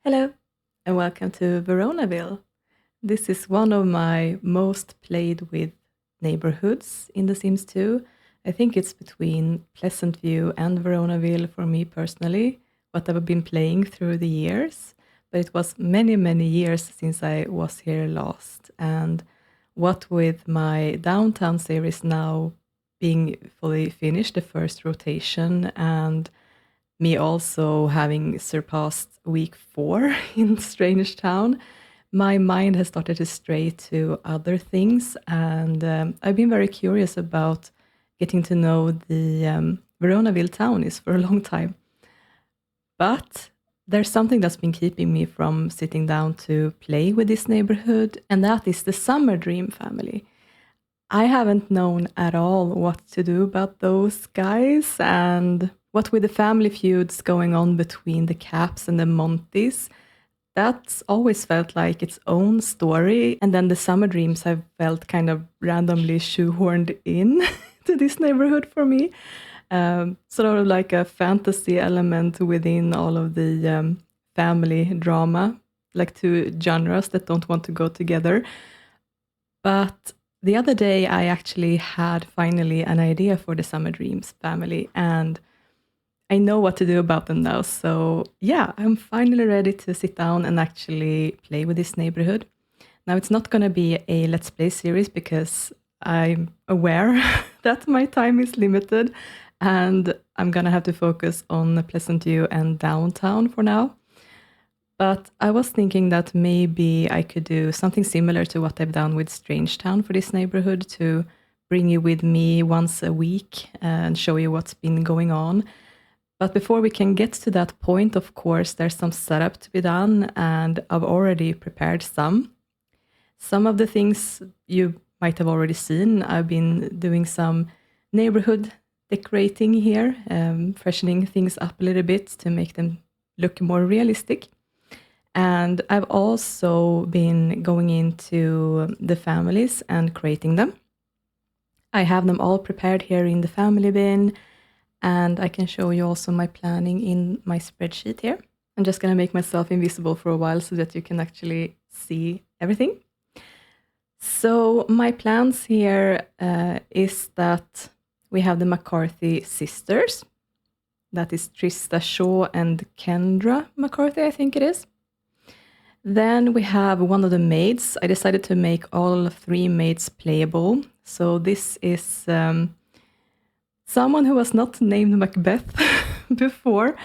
Hello, and welcome to Veronaville. This is one of my most played with neighborhoods in The Sims 2. I think it's between Pleasant View and Veronaville for me personally, what I've been playing through the years. But it was many, many years since I was here last. And what with my downtown series now being fully finished, the first rotation, and me also having surpassed week 4 in Strange Town, my mind has started to stray to other things, and I've been very curious about getting to know the Veronaville townies for a long time. But there's something that's been keeping me from sitting down to play with this neighborhood, and that is the Summer Dream family. I haven't known at all what to do about those guys, and what with the family feuds going on between the Capps and the Montys, that's always felt like its own story. And then the Summer Dreams have felt kind of randomly shoehorned in to this neighborhood for me. Sort of like a fantasy element within all of the family drama, like two genres that don't want to go together. But the other day, I actually had finally an idea for the Summer Dreams family, and I know what to do about them now. So yeah, I'm finally ready to sit down and actually play with this neighborhood. Now, it's not going to be a Let's Play series because I'm aware that my time is limited, and I'm going to have to focus on Pleasant View and downtown for now. But I was thinking that maybe I could do something similar to what I've done with Strange Town for this neighborhood, to bring you with me once a week and show you what's been going on. But before we can get to that point, of course, there's some setup to be done, and I've already prepared some. Some of the things you might have already seen. I've been doing some neighborhood decorating here, freshening things up a little bit to make them look more realistic. And I've also been going into the families and creating them. I have them all prepared here in the family bin, and I can show you also my planning in my spreadsheet here. I'm just going to make myself invisible for a while so that you can actually see everything. So my plans here is that we have the McCarthy sisters. That is Trista Shaw and Kendra McCarthy, I think it is. Then we have one of the maids. I decided to make all 3 maids playable. So this is someone who was not named Macbeth before,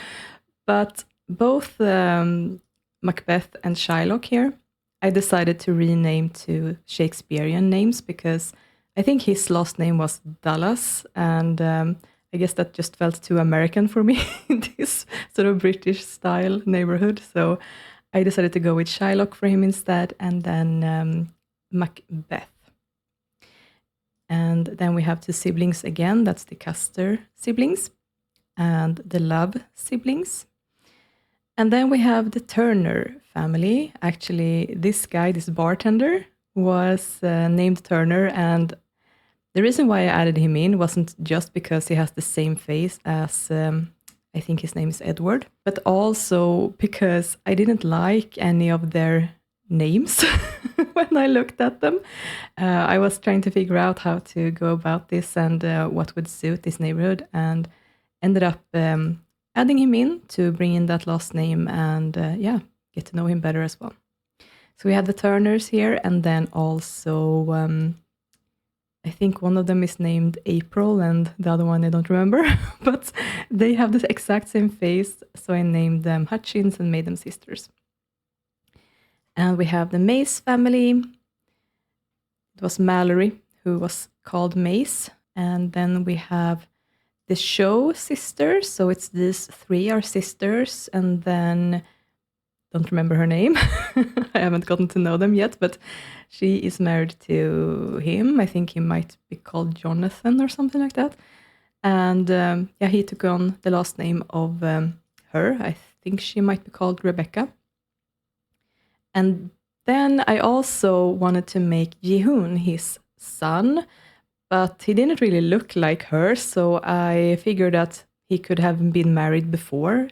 but both Macbeth and Shylock here, I decided to rename to Shakespearean names because I think his last name was Dallas, and I guess that just felt too American for me in this sort of British style neighborhood. So I decided to go with Shylock for him instead, and then Macbeth. And then we have 2 siblings again. That's the Custer siblings and the Love siblings. And then we have the Turner family. Actually, this guy, this bartender, was named Turner, and the reason why I added him in wasn't just because he has the same face as I think his name is Edward, but also because I didn't like any of their names when I looked at them. I was trying to figure out how to go about this and what would suit this neighborhood, and ended up adding him in to bring in that last name and get to know him better as well. So we have the Turners here, and then also I think one of them is named April and the other one I don't remember, but they have the exact same face, so I named them Hutchins and made them sisters. And we have the Mace family. It was Mallory who was called Mace. And then we have the Show sisters, so it's these 3 are sisters, and then don't remember her name. I haven't gotten to know them yet, but she is married to him. I think he might be called Jonathan or something like that. And he took on the last name of her. I think she might be called Rebecca. And then I also wanted to make Jihoon his son, but he didn't really look like her, so I figured that he could have been married before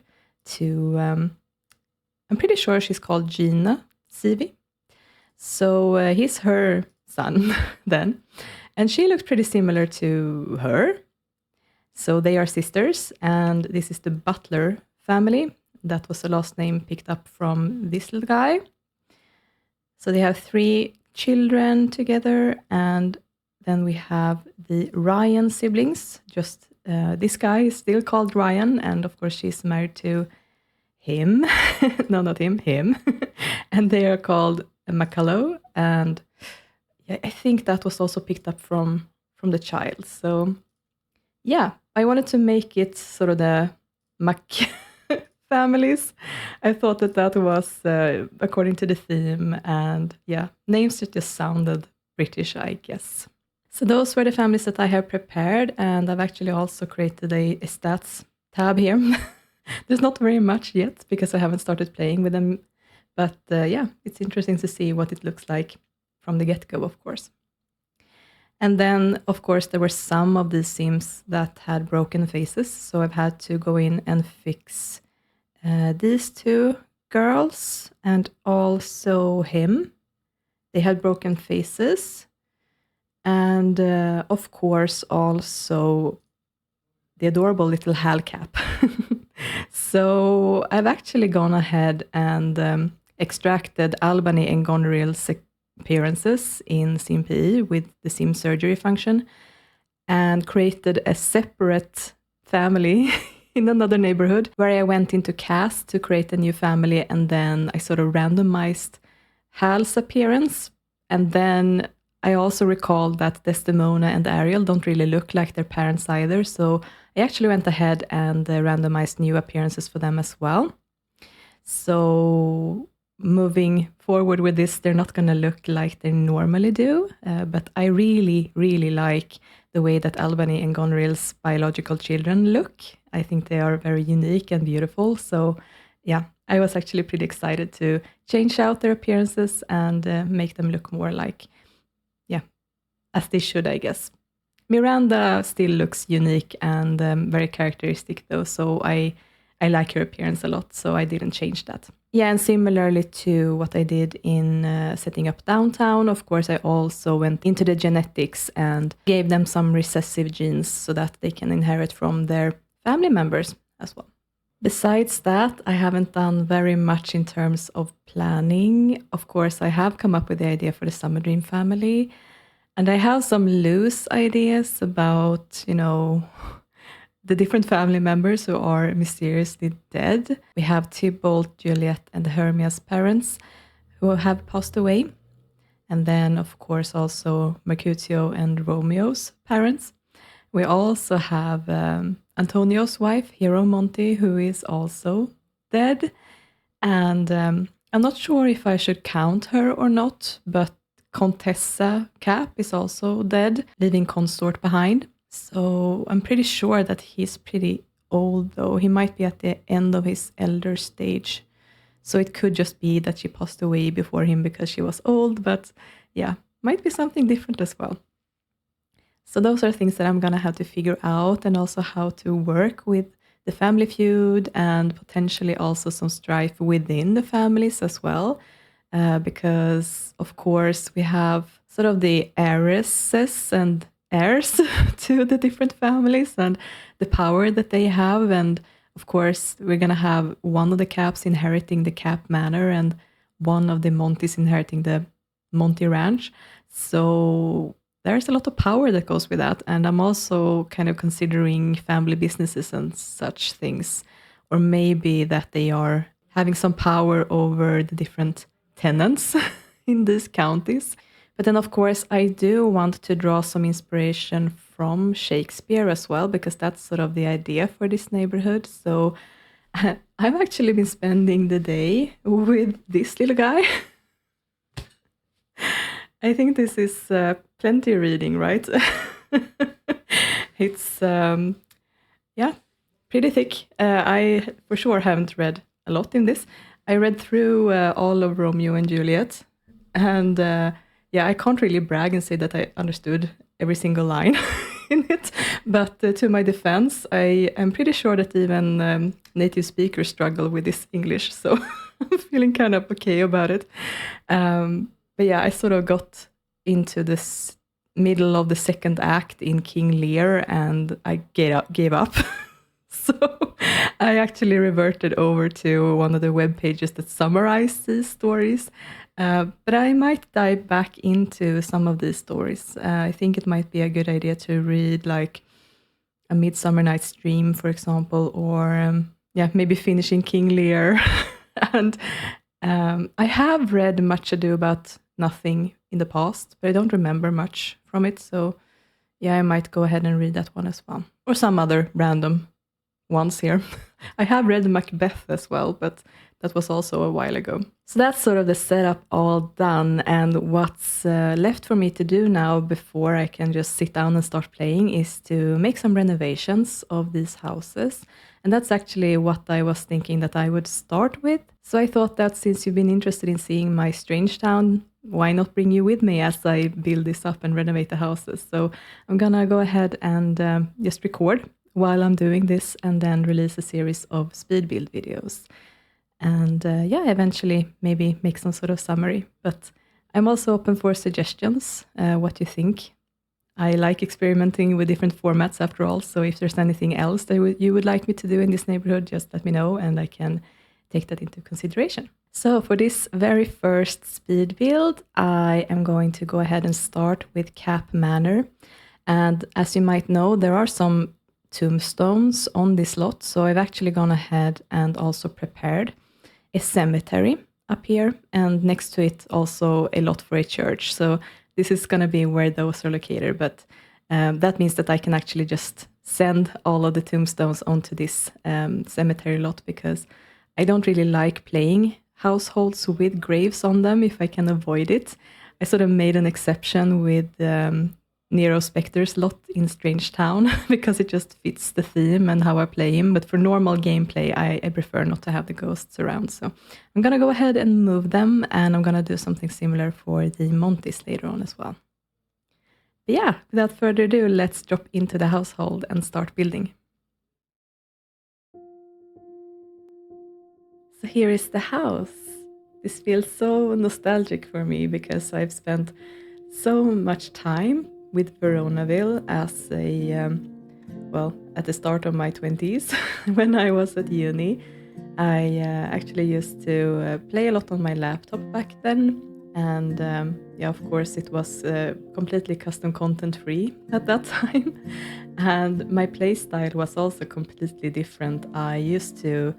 to I'm pretty sure she's called Gina Sivi. So he's her son then. And she looks pretty similar to her. So they are sisters, and this is the Butler family. That was the last name picked up from this little guy. So they have 3 children together, and then we have the Ryan siblings. Just this guy is still called Ryan, and of course she's married to him. No, not him, him. And they are called McCullough, and yeah, I think that was also picked up from the child. So yeah, I wanted to make it sort of the Mac families. I thought that was according to the theme, and yeah, names that just sounded British, I guess. So those were the families that I have prepared, and I've actually also created a stats tab here. There's not very much yet because I haven't started playing with them, but yeah, it's interesting to see what it looks like from the get-go, of course. And then, of course, there were some of these sims that had broken faces, so I've had to go in and fix these 2 girls and also him. They had broken faces, and of course also the adorable little Hal Cap. So I've actually gone ahead and extracted Albany and Goneril's appearances in SimPE with the sim surgery function and created a separate family in another neighborhood where I went into cast to create a new family, and then I sort of randomized Hal's appearance. And then I also recalled that Desdemona and Ariel don't really look like their parents either, so I actually went ahead and randomized new appearances for them as well. So moving forward with this, they're not going to look like they normally do, but I really, really like the way that Albany and Goneril's biological children look. I think they are very unique and beautiful. So yeah, I was actually pretty excited to change out their appearances and make them look more like, yeah, as they should, I guess. Miranda still looks unique and very characteristic though, so I like her appearance a lot, so I didn't change that. Yeah, and similarly to what I did in setting up Downtown, of course, I also went into the genetics and gave them some recessive genes so that they can inherit from their family members as well. Besides that, I haven't done very much in terms of planning. Of course, I have come up with the idea for the Summer Dream family, and I have some loose ideas about, the different family members who are mysteriously dead. We have Tybalt, Juliet, and Hermia's parents who have passed away. And then, of course, also Mercutio and Romeo's parents. We also have Antonio's wife, Hero Monty, who is also dead. And I'm not sure if I should count her or not, but Contessa Capp is also dead, leaving Consort behind. So I'm pretty sure that he's pretty old, though. He might be at the end of his elder stage. So it could just be that she passed away before him because she was old, but yeah, might be something different as well. So those are things that I'm going to have to figure out, and also how to work with the family feud and potentially also some strife within the families as well. Because, of course, we have sort of the heiresses and heirs to the different families and the power that they have. And, of course, we're going to have one of the Capps inheriting the Capp Manor and one of the Montys inheriting the Monty Ranch. So there's a lot of power that goes with that. And I'm also kind of considering family businesses and such things, or maybe that they are having some power over the different tenants in these counties. But then, of course, I do want to draw some inspiration from Shakespeare as well, because that's sort of the idea for this neighborhood. So I've actually been spending the day with this little guy. I think this is plenty reading, right? It's, pretty thick. I for sure haven't read a lot in this. I read through all of Romeo and Juliet, and I can't really brag and say that I understood every single line in it. But to my defense, I am pretty sure that even native speakers struggle with this English. So I'm feeling kind of okay about it. But yeah, I sort of got into this middle of the second act in King Lear and I gave up. So I actually reverted over to one of the web pages that summarize these stories. But I might dive back into some of these stories. I think it might be a good idea to read like A Midsummer Night's Dream, for example, or maybe finishing King Lear. And I have read Much Ado About Nothing in the past, but I don't remember much from it. So yeah, I might go ahead and read that one as well, or some other random ones here. I have read Macbeth as well, but that was also a while ago. So that's sort of the setup all done, and what's left for me to do now before I can just sit down and start playing is to make some renovations of these houses. And that's actually what I was thinking that I would start with. So I thought that since you've been interested in seeing my strange town, why not bring you with me as I build this up and renovate the houses? So I'm gonna go ahead and just record while I'm doing this and then release a series of speed build videos. And eventually maybe make some sort of summary. But I'm also open for suggestions, what you think. I like experimenting with different formats after all, so if there's anything else that you would like me to do in this neighborhood, just let me know and I can take that into consideration. So for this very first speed build, I am going to go ahead and start with Capp Manor. And as you might know, there are some tombstones on this lot, so I've actually gone ahead and also prepared a cemetery up here, and next to it also a lot for a church. So this is going to be where those are located, but that means that I can actually just send all of the tombstones onto this cemetery lot, because I don't really like playing households with graves on them if I can avoid it. I sort of made an exception with Nero Specter's lot in Strange Town because it just fits the theme and how I play him. But for normal gameplay, I prefer not to have the ghosts around. So I'm going to go ahead and move them, and I'm going to do something similar for the Montis later on as well. But yeah, without further ado, let's drop into the household and start building. So here is the house. This feels so nostalgic for me because I've spent so much time with Veronaville as a, at the start of my 20s, when I was at uni. I actually used to play a lot on my laptop back then. And of course, it was completely custom content free at that time. And my play style was also completely different. I used to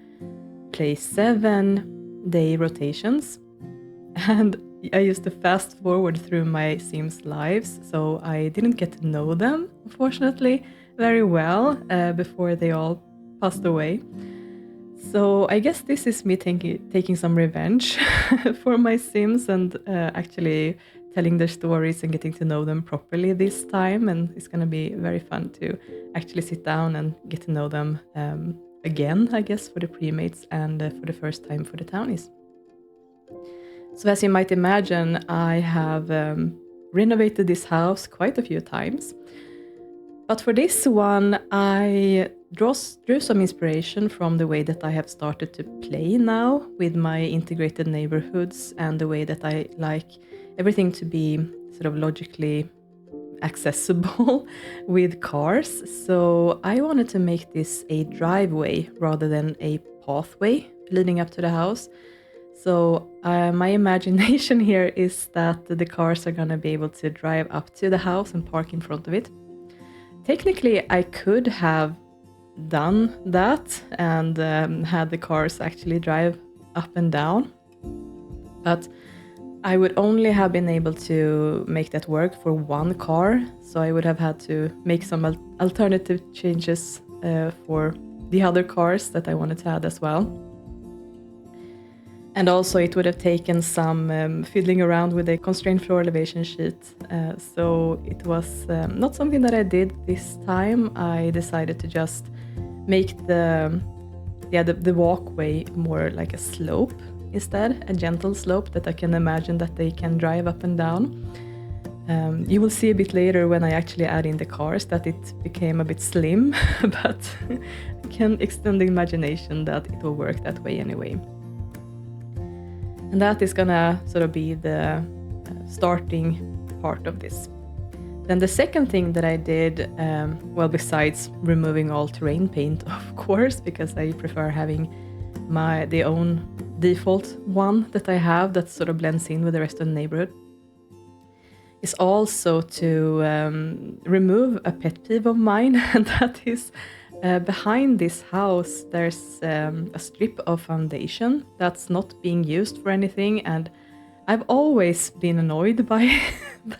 play 7-day rotations, and I used to fast forward through my Sims lives, so I didn't get to know them, unfortunately, very well before they all passed away. So I guess this is me taking some revenge for my Sims and actually telling their stories and getting to know them properly this time. And it's going to be very fun to actually sit down and get to know them again, I guess, for the premates and for the first time for the townies. So as you might imagine, I have renovated this house quite a few times. But for this one, I drew some inspiration from the way that I have started to play now with my integrated neighborhoods and the way that I like everything to be sort of logically accessible with cars. So I wanted to make this a driveway rather than a pathway leading up to the house. So my imagination here is that the cars are going to be able to drive up to the house and park in front of it. Technically, I could have done that and had the cars actually drive up and down, but I would only have been able to make that work for one car, so I would have had to make some alternative changes for the other cars that I wanted to add as well. And also it would have taken some fiddling around with a constrained floor elevation sheet. So it was not something that I did this time. I decided to just make the walkway more like a slope instead, a gentle slope that I can imagine that they can drive up and down. You will see a bit later when I actually add in the cars that it became a bit slim, but I can extend the imagination that it will work that way anyway. And that is gonna sort of be the starting part of this. Then the second thing that I did, well, besides removing all terrain paint, of course, because I prefer having the own default one that I have that sort of blends in with the rest of the neighborhood, is also to remove a pet peeve of mine, and that is behind this house there's a strip of foundation that's not being used for anything, and I've always been annoyed by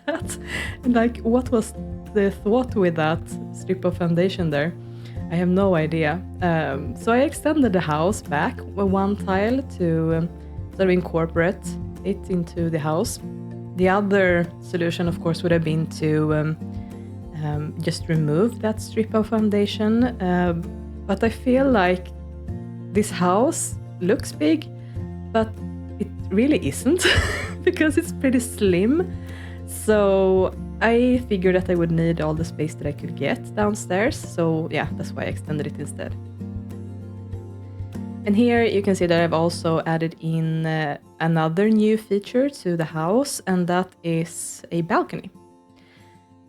that. Like, what was the thought with that strip of foundation there? I have no idea. So I extended the house back with one tile to sort of incorporate it into the house. The other solution, of course, would have been to just remove that strip of foundation. But I feel like this house looks big, but it really isn't because it's pretty slim. So I figured that I would need all the space that I could get downstairs. So yeah, that's why I extended it instead. And here you can see that I've also added in another new feature to the house, and that is a balcony.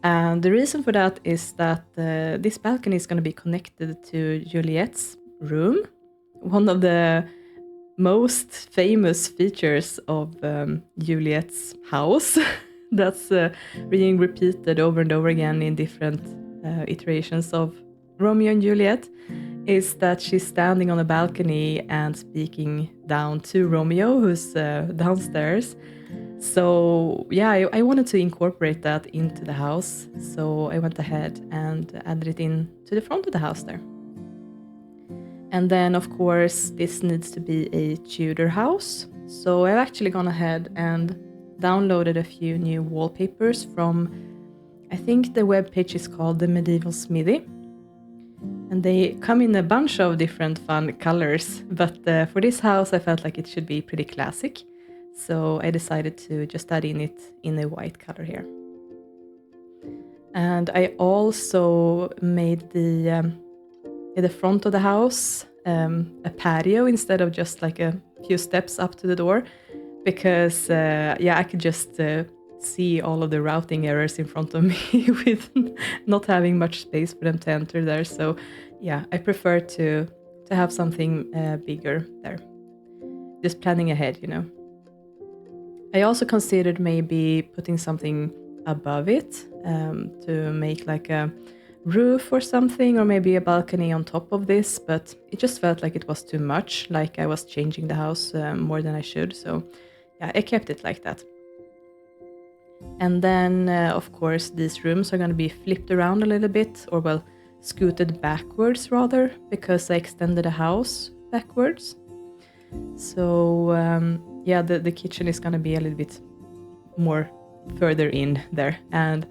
And the reason for that is that this balcony is going to be connected to Juliet's room, one of the most famous features of Juliet's house that's being repeated over and over again in different iterations of Romeo and Juliet, is that she's standing on a balcony and speaking down to Romeo, who's downstairs. So yeah, I wanted to incorporate that into the house, so I went ahead and added it in to the front of the house there. And then, of course, this needs to be a Tudor house, so I've actually gone ahead and downloaded a few new wallpapers from, I think the webpage is called The Medieval Smithy. And they come in a bunch of different fun colors, but for this house I felt like it should be pretty classic. So I decided to just add in it in a white color here. And I also made the front of the house a patio instead of just like a few steps up to the door, because yeah, I could just see all of the routing errors in front of me with not having much space for them to enter there. So yeah, I prefer to have something bigger there. Just planning ahead, you know. I also considered maybe putting something above it to make like a roof or something, or maybe a balcony on top of this, but it just felt like it was too much, like I was changing the house more than I should. So yeah, I kept it like that. And then, of course, these rooms are going to be flipped around a little bit, or well, scooted backwards rather, because I extended the house backwards. So yeah, the kitchen is going to be a little bit more further in there. And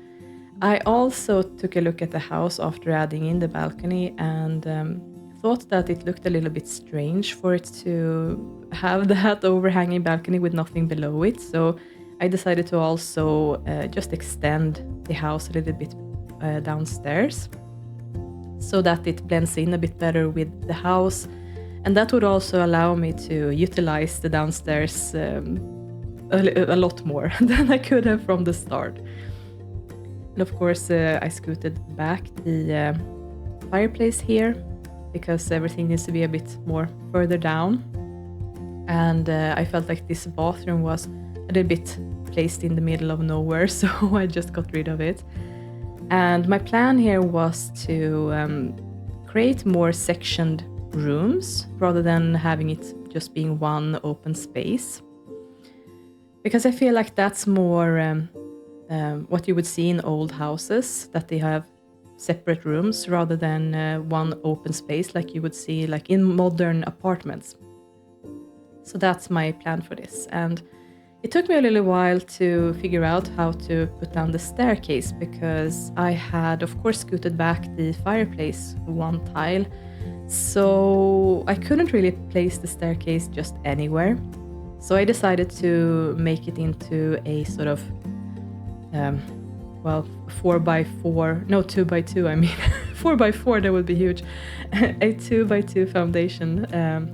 I also took a look at the house after adding in the balcony, and thought that it looked a little bit strange for it to have that overhanging balcony with nothing below it. So I decided to also just extend the house a little bit downstairs, so that it blends in a bit better with the house. And that would also allow me to utilize the downstairs a lot more than I could have from the start. And of course, I scooted back the fireplace here, because everything needs to be a bit more further down. And I felt like this bathroom was a little bit placed in the middle of nowhere, so I just got rid of it. And my plan here was to create more sectioned rooms rather than having it just being one open space, because I feel like that's more what you would see in old houses, that they have separate rooms rather than one open space like you would see like in modern apartments. So that's my plan for this. And it took me a little while to figure out how to put down the staircase, because I had, of course, scooted back the fireplace one tile. So I couldn't really place the staircase just anywhere. So I decided to make it into a sort of, well, 4x4, no, 2x2, I mean, 4x4, that would be huge. A 2x2 foundation,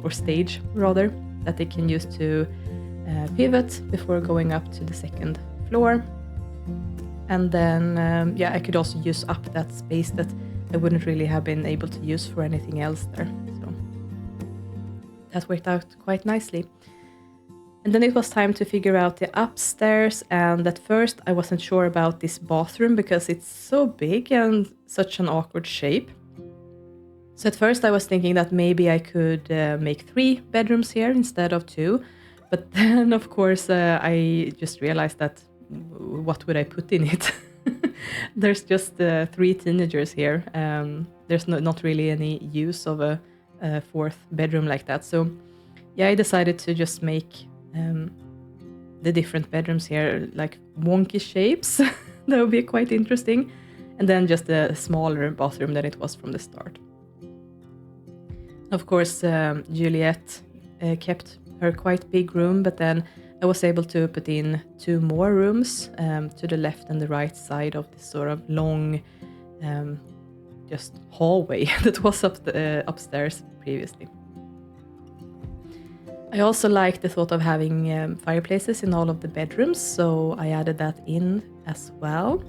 or stage rather, that they can use to pivot before going up to the second floor. And then, I could also use up that space that I wouldn't really have been able to use for anything else there. So that worked out quite nicely. And then it was time to figure out the upstairs, and at first I wasn't sure about this bathroom because it's so big and such an awkward shape. So at first I was thinking that maybe I could make 3 bedrooms here instead of 2. But then, of course, I just realized that what would I put in it? There's just 3 teenagers here. There's not really any use of a 4th bedroom like that. So yeah, I decided to just make the different bedrooms here like wonky shapes. That would be quite interesting. And then just a smaller bathroom than it was from the start. Of course, Juliet kept her quite big room, but then I was able to put in 2 more rooms to the left and the right side of this sort of long just hallway that was upstairs previously. I also like the thought of having fireplaces in all of the bedrooms, so I added that in as well.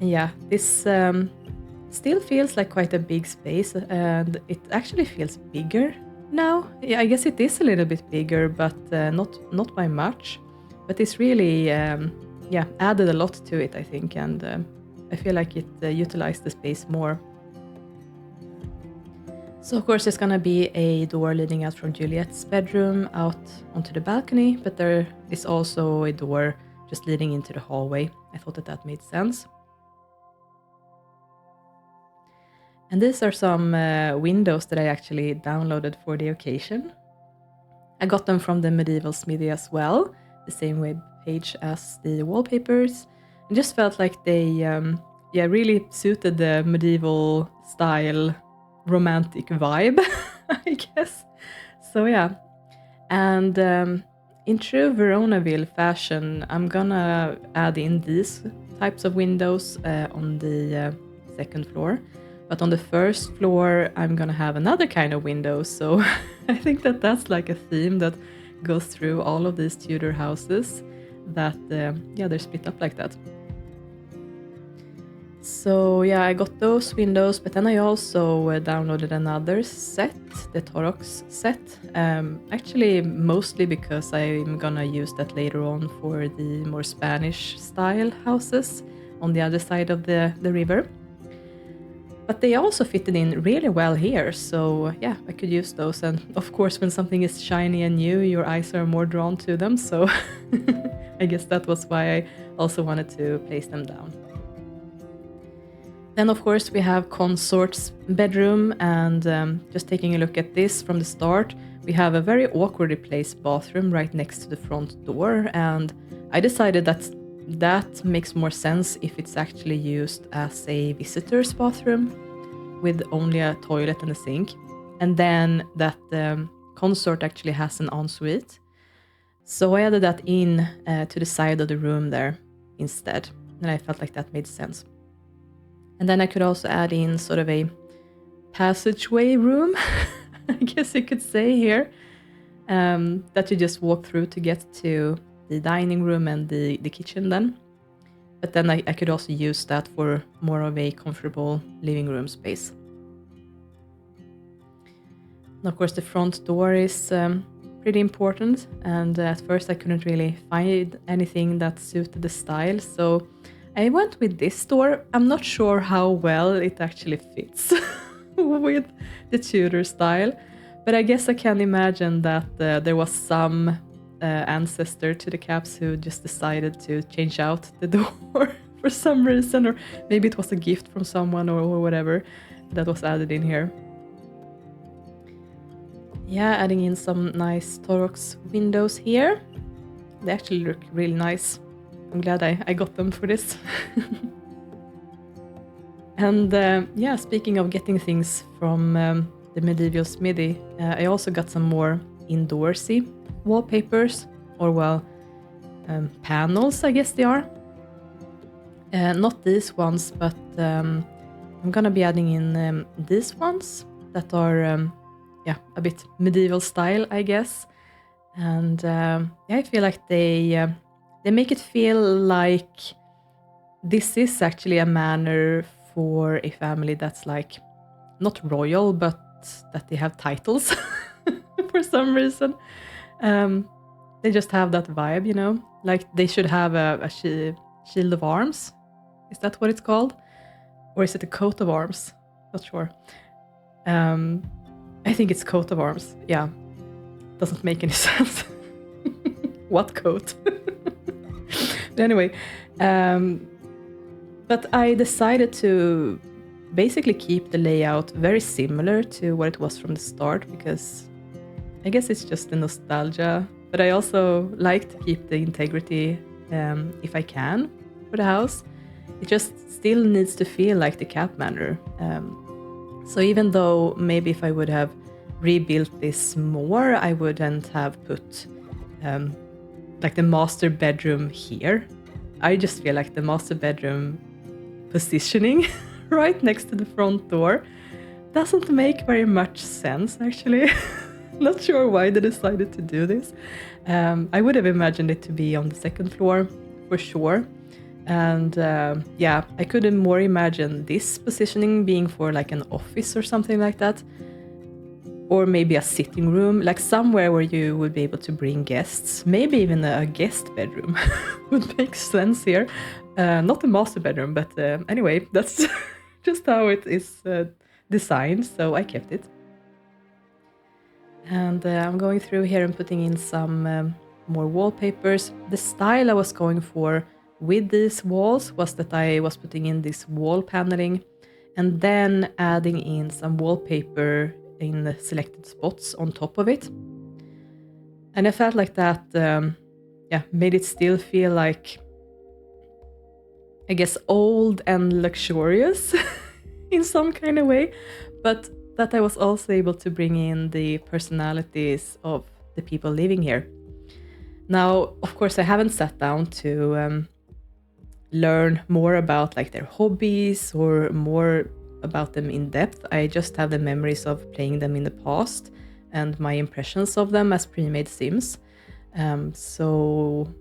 And yeah, this still feels like quite a big space, and it actually feels bigger now. Yeah, I guess it is a little bit bigger, but not by much. But it's really added a lot to it, I think, and I feel like it utilized the space more. So of course there's gonna be a door leading out from Juliet's bedroom out onto the balcony, but there is also a door just leading into the hallway. I thought that made sense. And these are some windows that I actually downloaded for the occasion. I got them from the Medieval Smithy as well, the same web page as the wallpapers. I just felt like they really suited the medieval style romantic vibe, I guess. So yeah, and in true Veronaville fashion, I'm gonna add in these types of windows on the second floor. But on the first floor, I'm gonna have another kind of window. So I think that's like a theme that goes through all of these Tudor houses, that they're split up like that. So yeah, I got those windows, but then I also downloaded another set, the Torox set. Actually, mostly because I'm gonna use that later on for the more Spanish style houses on the other side of the river. But they also fitted in really well here, so yeah, I could use those. And of course, when something is shiny and new, your eyes are more drawn to them, so I guess that was why I also wanted to place them down. Then, of course, we have Consort's bedroom, and just taking a look at this from the start, we have a very awkwardly placed bathroom right next to the front door, and I decided that makes more sense if it's actually used as a visitor's bathroom with only a toilet and a sink, and then that Consort actually has an ensuite. So I added that in to the side of the room there instead, and I felt like that made sense. And then I could also add in sort of a passageway room, I guess you could say here, that you just walk through to get to the dining room and the kitchen then. But then I could also use that for more of a comfortable living room space. And of course, the front door is pretty important, and at first I couldn't really find anything that suited the style, so I went with this door. I'm not sure how well it actually fits with the Tudor style, but I guess I can imagine that there was some ancestor to the Capps who just decided to change out the door for some reason, or maybe it was a gift from someone or whatever that was added in here. Yeah, adding in some nice Torox windows here. They actually look really nice. I'm glad I got them for this. And speaking of getting things from the Medieval Smithy, I also got some more indoorsy wallpapers, or panels, I guess they are. Not these ones, but I'm gonna be adding in these ones that are a bit medieval style, I guess. And I feel like they make it feel like this is actually a manor for a family that's like not royal, but that they have titles for some reason. They just have that vibe, you know, like they should have a shield of arms. Is that what it's called? Or is it a coat of arms? Not sure. I think it's coat of arms. Yeah, doesn't make any sense. What coat? But anyway, but I decided to basically keep the layout very similar to what it was from the start, because I guess it's just the nostalgia, but I also like to keep the integrity if I can for the house. It just still needs to feel like the Capp Manor. So even though maybe if I would have rebuilt this more, I wouldn't have put like the master bedroom here. I just feel like the master bedroom positioning right next to the front door doesn't make very much sense, actually. Not sure why they decided to do this. I would have imagined it to be on the second floor for sure. And yeah, I couldn't more imagine this positioning being for like an office or something like that. Or maybe a sitting room, like somewhere where you would be able to bring guests. Maybe even a guest bedroom would make sense here. Not the master bedroom, but anyway, that's just how it is designed, so I kept it. And I'm going through here and putting in some more wallpapers. The style I was going for with these walls was that I was putting in this wall paneling and then adding in some wallpaper in the selected spots on top of it. And I felt like that made it still feel like, I guess, old and luxurious in some kind of way, but that I was also able to bring in the personalities of the people living here. Now, of course, I haven't sat down to learn more about like their hobbies or more about them in depth. I just have the memories of playing them in the past and my impressions of them as pre-made Sims. So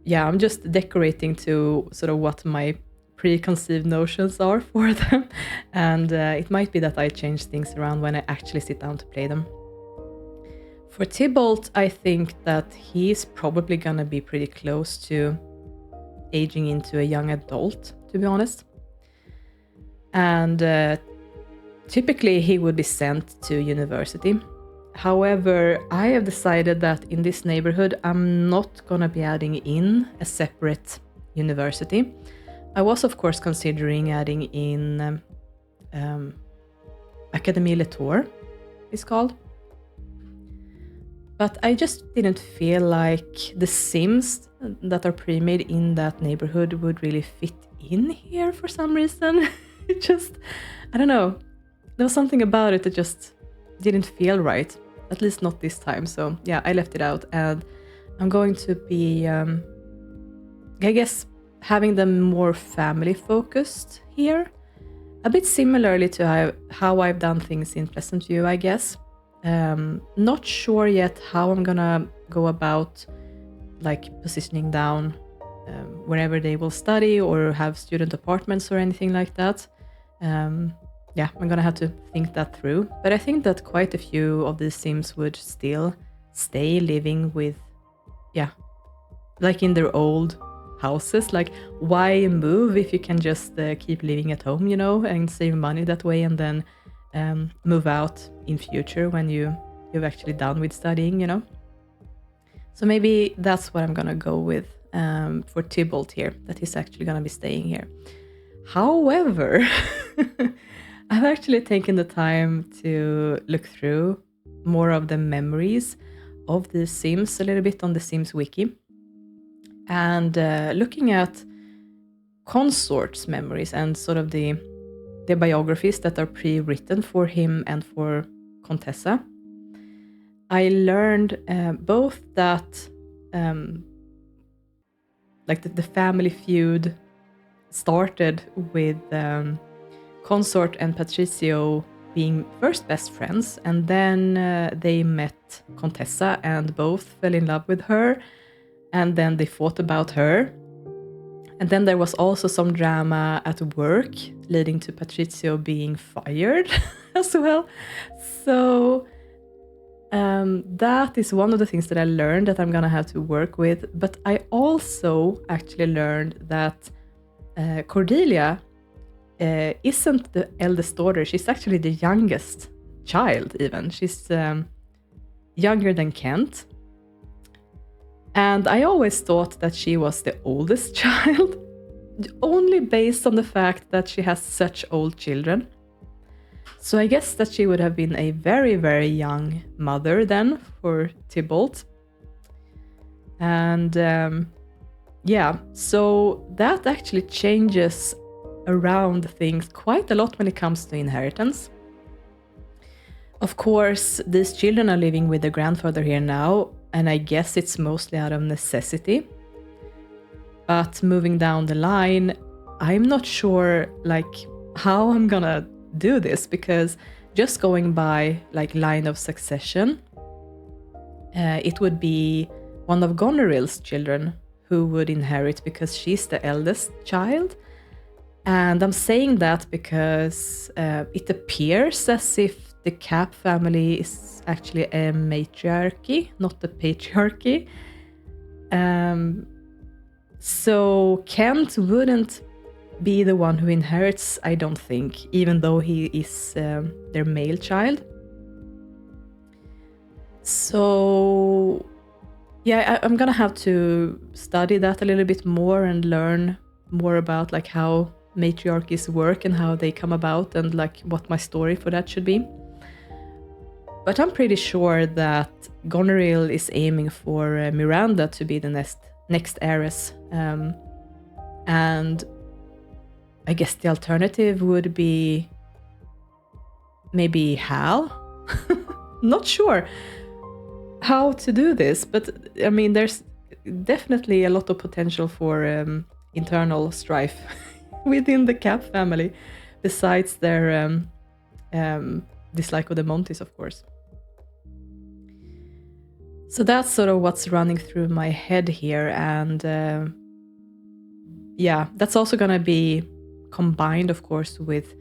yeah, I'm just decorating to sort of what my preconceived notions are for them. And it might be that I change things around when I actually sit down to play them. For Tybalt, I think that he's probably gonna be pretty close to aging into a young adult, to be honest. And typically he would be sent to university. However, I have decided that in this neighborhood, I'm not gonna be adding in a separate university. I was, of course, considering adding in Académie Les Tours, it's called. But I just didn't feel like the Sims that are pre-made in that neighborhood would really fit in here for some reason. It just, I don't know. There was something about it that just didn't feel right, at least not this time. So yeah, I left it out, and I'm going to be, I guess, having them more family focused here. A bit similarly to how I've done things in Pleasant View, I guess. Not sure yet how I'm gonna go about like positioning down wherever they will study or have student apartments or anything like that. Yeah, I'm gonna have to think that through. But I think that quite a few of these Sims would still stay living with, yeah, like in their old houses. Like, why move if you can just keep living at home, you know, and save money that way, and then move out in future when you've actually done with studying, you know. So maybe that's what I'm gonna go with for Tybalt here, that he's actually gonna be staying here. However, I've actually taken the time to look through more of the memories of the Sims a little bit on the Sims wiki, and looking at Consort's memories and sort of the biographies that are pre-written for him and for Contessa. I learned both that like the family feud started with Consort and Patricio being first best friends, and then they met Contessa and both fell in love with her, and then they fought about her. And then there was also some drama at work leading to Patrizio being fired as well. So that is one of the things that I learned that I'm gonna have to work with. But I also actually learned that Cordelia isn't the eldest daughter. She's actually the youngest child even. She's younger than Kent. And I always thought that she was the oldest child, only based on the fact that she has such old children. So I guess that she would have been a very, very young mother then for Tybalt. And yeah, so that actually changes around things quite a lot when it comes to inheritance. Of course, these children are living with their grandfather here now, and I guess it's mostly out of necessity. But moving down the line, I'm not sure like how I'm gonna do this, because just going by like line of succession, it would be one of Goneril's children who would inherit, because she's the eldest child. And I'm saying that because it appears as if the Capp family is actually a matriarchy, not a patriarchy. So Kent wouldn't be the one who inherits, I don't think, even though he is their male child. So yeah, I'm gonna have to study that a little bit more and learn more about like how matriarchies work and how they come about, and like what my story for that should be. But I'm pretty sure that Goneril is aiming for Miranda to be the next heiress. And I guess the alternative would be maybe Hal? Not sure how to do this, but I mean, there's definitely a lot of potential for internal strife within the Capp family, besides their dislike of the Montis, of course. So that's sort of what's running through my head here, and yeah, that's also gonna be combined, of course, with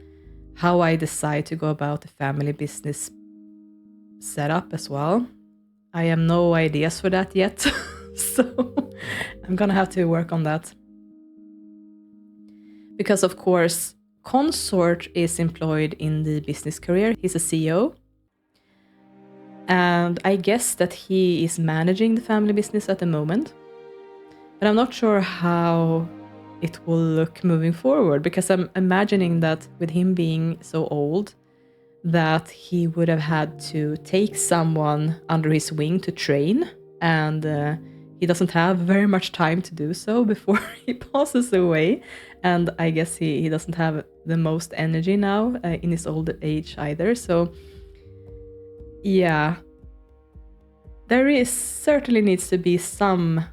how I decide to go about the family business setup as well. I have no ideas for that yet, so I'm gonna have to work on that. Because, of course, Consort is employed in the business career. He's a CEO. And I guess that he is managing the family business at the moment. But I'm not sure how it will look moving forward, because I'm imagining that with him being so old, that he would have had to take someone under his wing to train, and he doesn't have very much time to do so before he passes away. And I guess he doesn't have the most energy now in his old age either. So yeah, there certainly needs to be something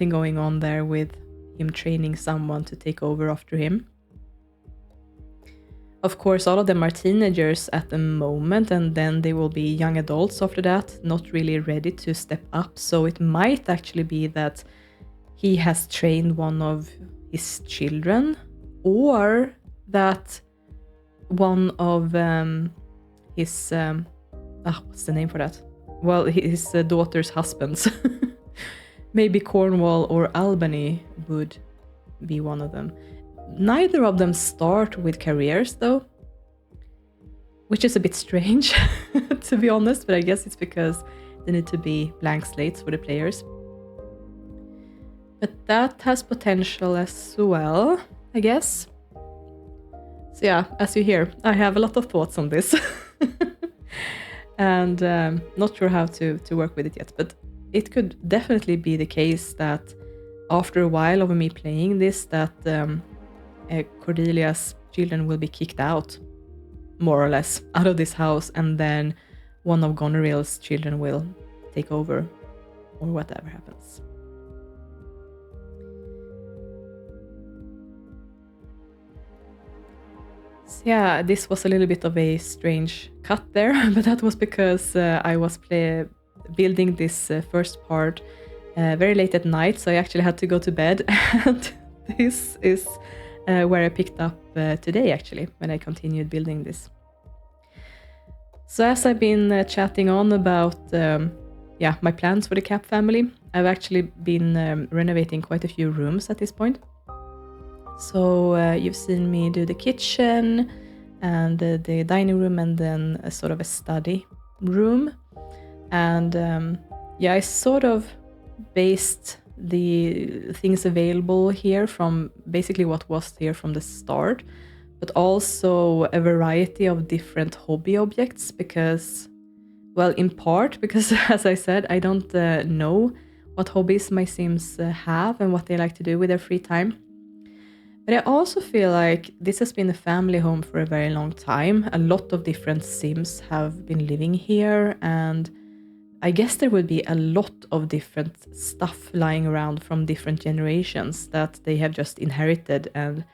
going on there with him training someone to take over after him. Of course, all of them are teenagers at the moment, and then they will be young adults after that, not really ready to step up. So it might actually be that he has trained one of his children, or that one of his what's the name for that? Well, his daughter's husbands. Maybe Cornwall or Albany would be one of them. Neither of them start with careers, though, which is a bit strange, to be honest, but I guess it's because they need to be blank slates for the players. But that has potential as well, I guess. So yeah, as you hear, I have a lot of thoughts on this. And not sure how to work with it yet, but it could definitely be the case that after a while of me playing this, that Cordelia's children will be kicked out, more or less, out of this house, and then one of Goneril's children will take over, or whatever happens. So yeah, this was a little bit of a strange cut there, but that was because I was building this first part very late at night, so I actually had to go to bed. And this is where I picked up today, actually, when I continued building this. So as I've been chatting on about my plans for the Capp family, I've actually been renovating quite a few rooms at this point. So you've seen me do the kitchen and the dining room, and then a sort of a study room. And I sort of based the things available here from basically what was here from the start, but also a variety of different hobby objects because, well, in part because, as I said, I don't know what hobbies my Sims have and what they like to do with their free time. But I also feel like this has been a family home for a very long time. A lot of different Sims have been living here, and I guess there would be a lot of different stuff lying around from different generations that they have just inherited and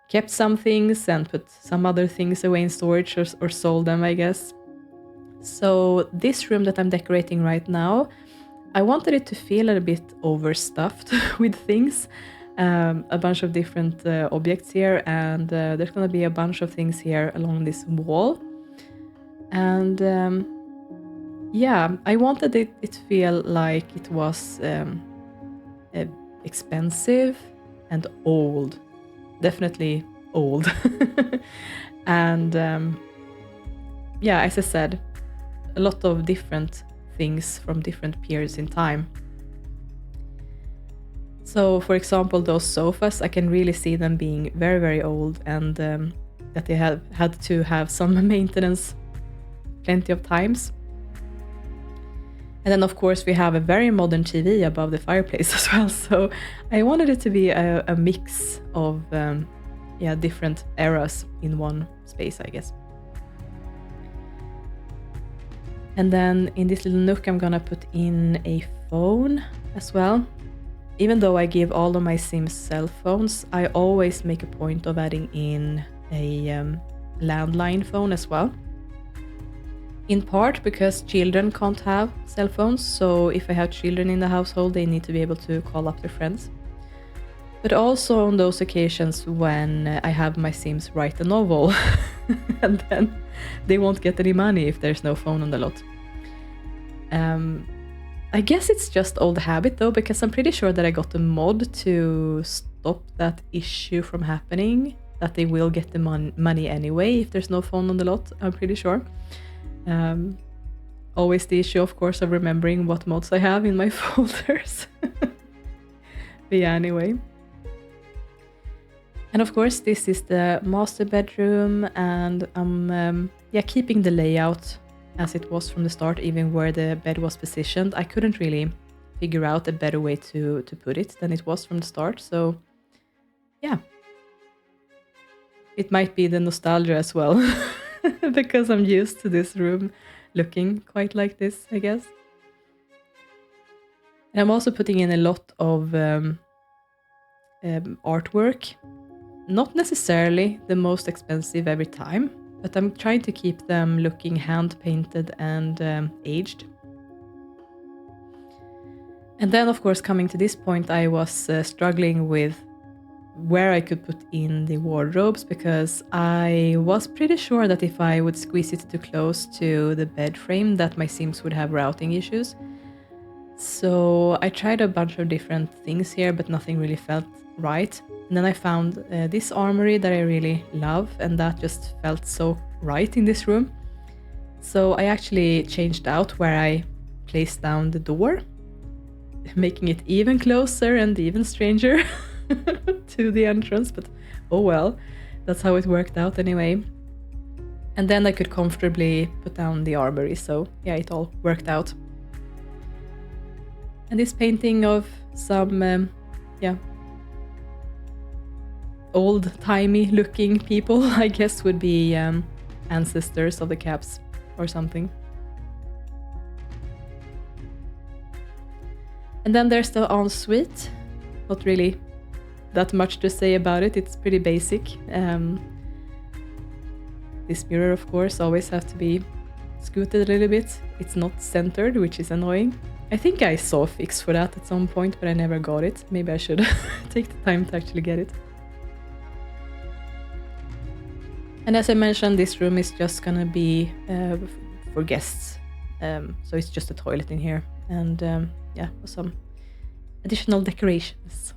kept some things and put some other things away in storage or sold them, I guess. So this room that I'm decorating right now, I wanted it to feel a bit overstuffed with things. A bunch of different objects here, and there's going to be a bunch of things here along this wall. And I wanted it to feel like it was expensive and old. Definitely old. And as I said, a lot of different things from different periods in time. So, for example, those sofas, I can really see them being very, very old, and that they have had to have some maintenance plenty of times. And then, of course, we have a very modern TV above the fireplace as well. So I wanted it to be a mix of different eras in one space, I guess. And then in this little nook, I'm gonna put in a phone as well. Even though I give all of my Sims cell phones, I always make a point of adding in a landline phone as well. In part because children can't have cell phones, so if I have children in the household, they need to be able to call up their friends. But also on those occasions when I have my Sims write a novel, and then they won't get any money if there's no phone on the lot. I guess it's just old habit though, because I'm pretty sure that I got a mod to stop that issue from happening, that they will get the money anyway if there's no phone on the lot, I'm pretty sure. Always the issue, of course, of remembering what mods I have in my folders. But yeah, anyway. And of course, this is the master bedroom, and I'm keeping the layout as it was from the start, even where the bed was positioned. I couldn't really figure out a better way to put it than it was from the start, so yeah. It might be the nostalgia as well, because I'm used to this room looking quite like this, I guess. And I'm also putting in a lot of artwork. Not necessarily the most expensive every time, but I'm trying to keep them looking hand-painted and aged. And then, of course, coming to this point, I was struggling with where I could put in the wardrobes, because I was pretty sure that if I would squeeze it too close to the bed frame, that my Sims would have routing issues. So I tried a bunch of different things here, but nothing really felt right. And then I found this armory that I really love, and that just felt so right in this room. So I actually changed out where I placed down the door, making it even closer and even stranger to the entrance, but oh well, that's how it worked out anyway. And then I could comfortably put down the armory, so yeah, it all worked out. And this painting of some old-timey looking people, I guess, would be ancestors of the Capps or something. And then there's the ensuite. Not really that much to say about it, it's pretty basic. This mirror, of course, always have to be scooted a little bit. It's not centered, which is annoying. I think I saw a fix for that at some point, but I never got it. Maybe I should take the time to actually get it. And as I mentioned, this room is just gonna be for guests. So it's just a toilet in here, and yeah, some additional decorations.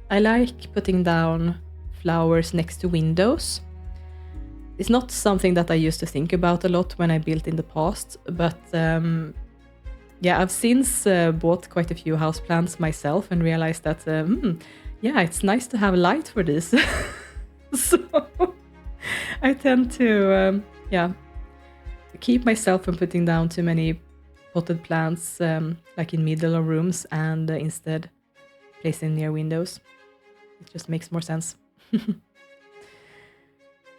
I like putting down flowers next to windows. It's not something that I used to think about a lot when I built in the past, but yeah, I've since bought quite a few houseplants myself and realized that yeah, it's nice to have light for this. So I tend to yeah, keep myself from putting down too many potted plants like in middle of rooms, and instead place them near windows. It just makes more sense.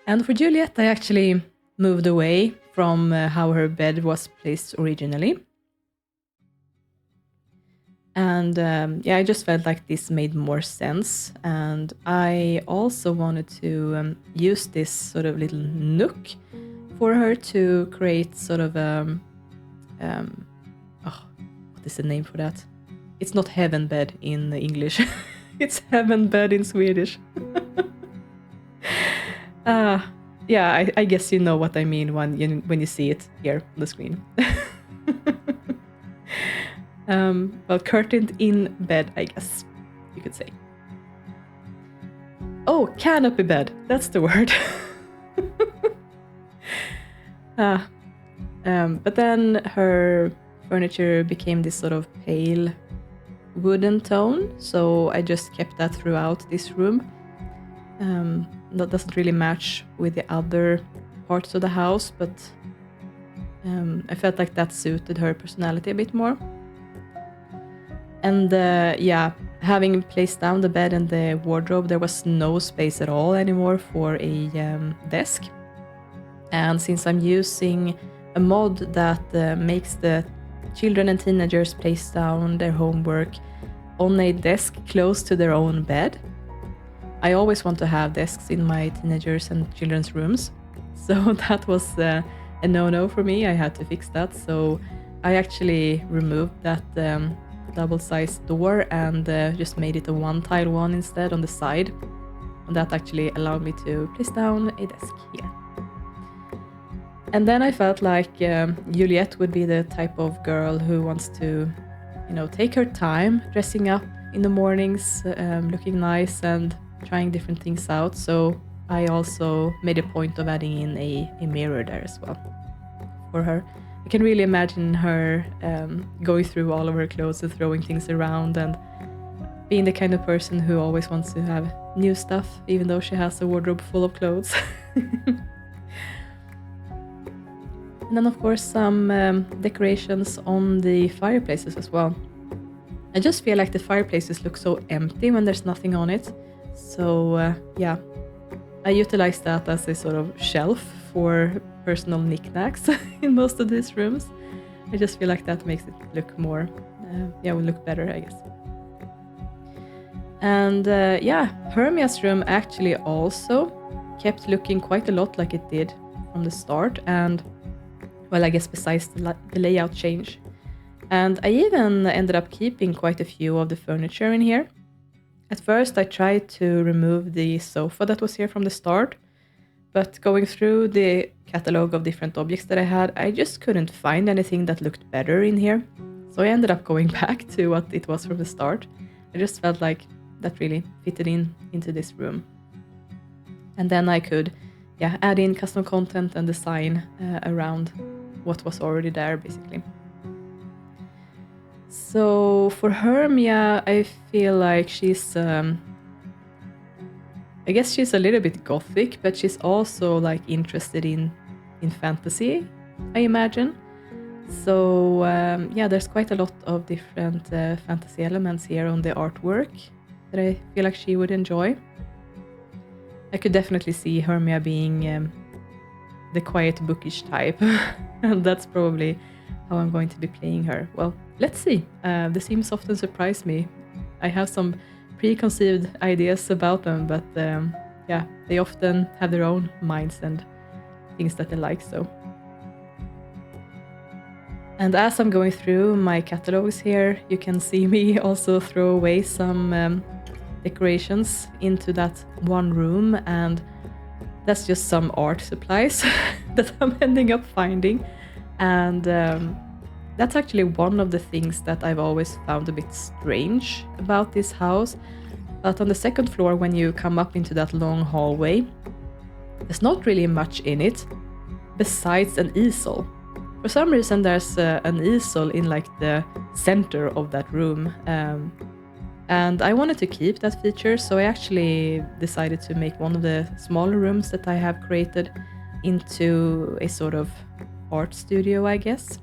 And for Juliet, I actually moved away from how her bed was placed originally. And yeah, I just felt like this made more sense. And I also wanted to use this sort of little nook for her to create sort of oh, what is the name for that? It's not heaven bed in English. It's heaven bed in Swedish. Yeah, I guess you know what I mean when you see it here on the screen. Well, curtained in bed, I guess you could say. Oh, canopy bed. That's the word. But then her furniture became this sort of pale wooden tone, so I just kept that throughout this room. That doesn't really match with the other parts of the house, but I felt like that suited her personality a bit more. And yeah, having placed down the bed and the wardrobe, there was no space at all anymore for a desk. And since I'm using a mod that makes the children and teenagers place down their homework on a desk close to their own bed, I always want to have desks in my teenagers and children's rooms. So that was a no-no for me. I had to fix that. So I actually removed that double-sized door and just made it a one-tile one instead on the side. And that actually allowed me to place down a desk here. And then I felt like Juliet would be the type of girl who wants to, you know, take her time dressing up in the mornings, looking nice and trying different things out. So I also made a point of adding in a mirror there as well for her. I can really imagine her going through all of her clothes and throwing things around and being the kind of person who always wants to have new stuff, even though she has a wardrobe full of clothes. And then, of course, some decorations on the fireplaces as well. I just feel like the fireplaces look so empty when there's nothing on it. So yeah, I utilize that as a sort of shelf for personal knickknacks in most of these rooms. I just feel like that makes it look more, yeah, will look better, I guess. And yeah, Hermia's room actually also kept looking quite a lot like it did from the start. And well, I guess besides the layout change. And I even ended up keeping quite a few of the furniture in here. At first, I tried to remove the sofa that was here from the start, but going through the catalog of different objects that I had, I just couldn't find anything that looked better in here. So I ended up going back to what it was from the start. I just felt like that really fitted into this room. And then I could, yeah, add in custom content and design around what was already there, basically. So for Hermia, I feel like she's, I guess she's a little bit gothic, but she's also like interested in fantasy, I imagine. So yeah, there's quite a lot of different fantasy elements here on the artwork that I feel like she would enjoy. I could definitely see Hermia being the quiet, bookish type, and that's probably how I'm going to be playing her. Well, let's see. The Sims often surprise me. I have some preconceived ideas about them, but yeah, they often have their own minds and things that I like. So, and as I'm going through my catalogs here, you can see me also throw away some decorations into that one room, and that's just some art supplies that I'm ending up finding. And that's actually one of the things that I've always found a bit strange about this house. But on the second floor, when you come up into that long hallway, there's not really much in it besides an easel. For some reason, there's an easel in like the center of that room. And I wanted to keep that feature, so I actually decided to make one of the smaller rooms that I have created into a sort of art studio, I guess.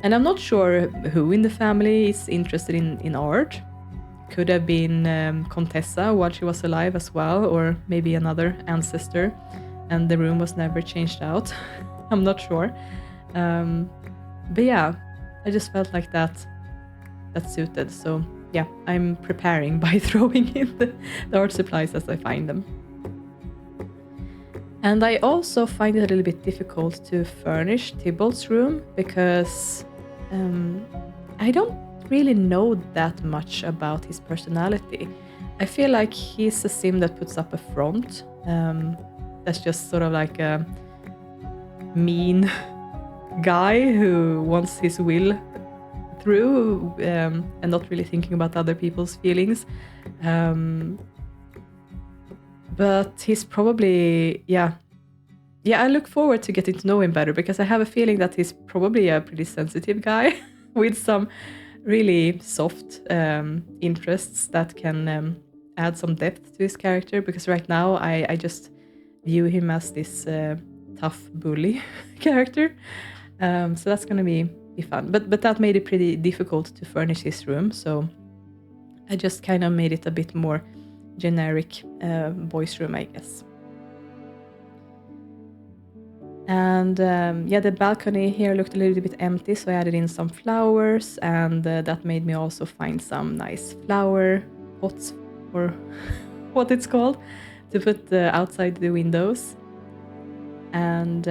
And I'm not sure who in the family is interested in art. Could have been Contessa while she was alive as well, or maybe another ancestor, and the room was never changed out. I'm not sure. But yeah, I just felt like that suited. So yeah, I'm preparing by throwing in the art supplies as I find them. And I also find it a little bit difficult to furnish Tybalt's room because I don't really know that much about his personality. I feel like he's a sim that puts up a front. That's just sort of like a mean guy who wants his will through and not really thinking about other people's feelings. But he's probably, yeah, I look forward to getting to know him better because I have a feeling that he's probably a pretty sensitive guy with some really soft interests that can add some depth to his character, because right now I just view him as this tough bully character. So that's going to be fun. But that made it pretty difficult to furnish his room, so I just kind of made it a bit more generic boys' room, I guess. And yeah, the balcony here looked a little bit empty, so I added in some flowers, and that made me also find some nice flower pots, or what it's called, to put outside the windows. And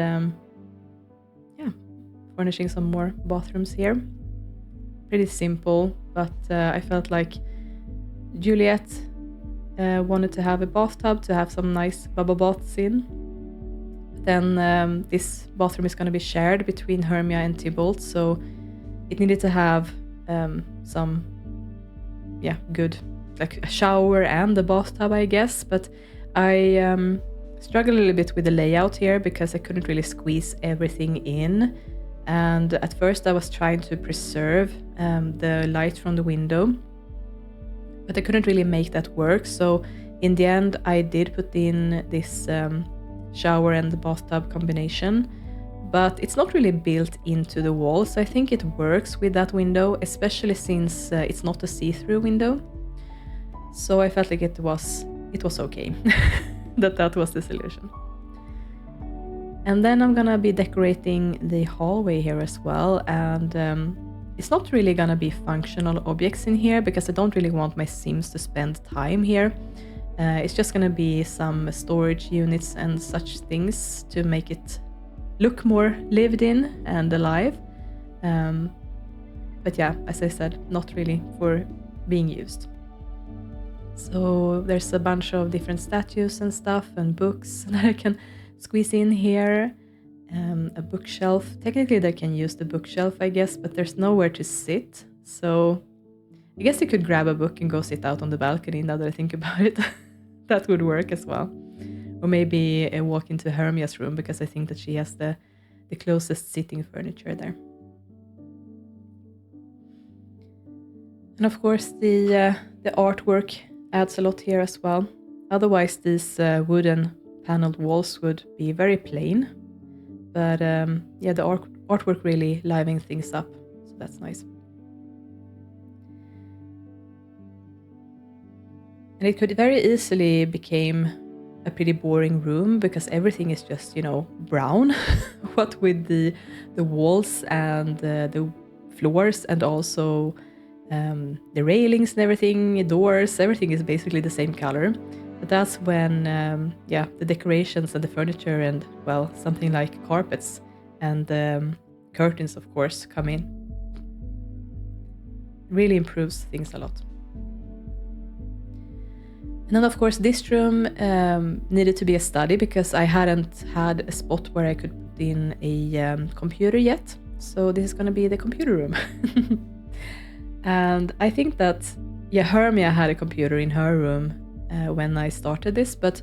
yeah, furnishing some more bathrooms here. Pretty simple, but I felt like Juliet wanted to have a bathtub to have some nice bubble baths in. Then this bathroom is going to be shared between Hermia and Tybalt, so it needed to have some, yeah, good, like a shower and a bathtub, I guess. But I struggled a little bit with the layout here because I couldn't really squeeze everything in. And at first I was trying to preserve the light from the window, but I couldn't really make that work. So in the end, I did put in this shower and the bathtub combination, but it's not really built into the wall. So I think it works with that window, especially since it's not a see-through window. So I felt like it was okay that was the solution. And then I'm gonna be decorating the hallway here as well, and it's not really gonna be functional objects in here because I don't really want my Sims to spend time here. It's just gonna be some storage units and such things to make it look more lived in and alive. But yeah, as I said, not really for being used. So there's a bunch of different statues and stuff and books that I can squeeze in here. A bookshelf. Technically they can use the bookshelf, I guess, but there's nowhere to sit. So I guess you could grab a book and go sit out on the balcony now that I think about it. That would work as well. Or maybe walk into Hermia's room because I think that she has the closest sitting furniture there. And of course the artwork adds a lot here as well. Otherwise these wooden paneled walls would be very plain. But yeah, the artwork really livening things up, so that's nice. And it could very easily become a pretty boring room because everything is just, you know, brown. What with the walls and the floors and also the railings and everything, the doors, everything is basically the same color. But that's when, the decorations and the furniture and, well, something like carpets and curtains, of course, come in. Really improves things a lot. And then, of course, this room needed to be a study because I hadn't had a spot where I could put in a computer yet. So this is going to be the computer room. And I think that, Hermia had a computer in her room when I started this, but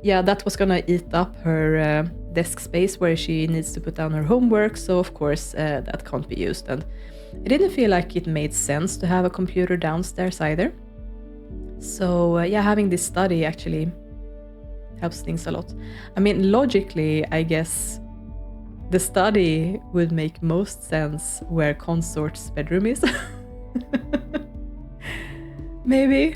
that was going to eat up her desk space where she needs to put down her homework. So, of course, that can't be used. And I didn't feel like it made sense to have a computer downstairs either. So, having this study actually helps things a lot. I mean, logically, I guess the study would make most sense where Consort's bedroom is. Maybe.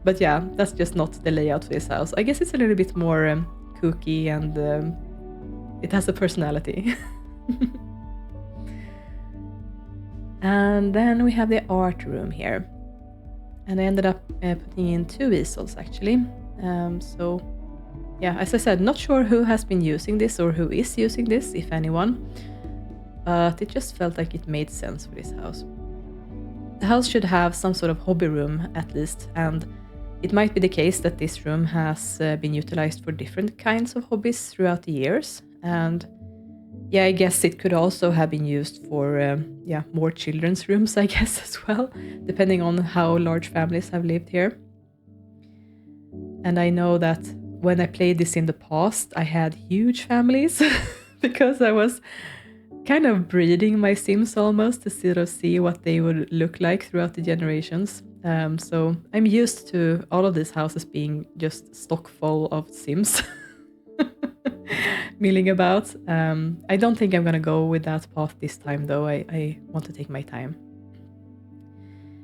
But that's just not the layout for this house. I guess it's a little bit more kooky and it has a personality. And then we have the art room here. And I ended up putting in 2 easels actually. As I said, not sure who has been using this or who is using this, if anyone. But it just felt like it made sense for this house. The house should have some sort of hobby room at least, and it might be the case that this room has been utilized for different kinds of hobbies throughout the years. And I guess it could also have been used for more children's rooms, I guess, as well, depending on how large families have lived here. And I know that when I played this in the past, I had huge families because I was kind of breeding my Sims almost to sort of see what they would look like throughout the generations. So I'm used to all of these houses being just stock full of Sims milling about. I don't think I'm going to go with that path this time, though. I want to take my time.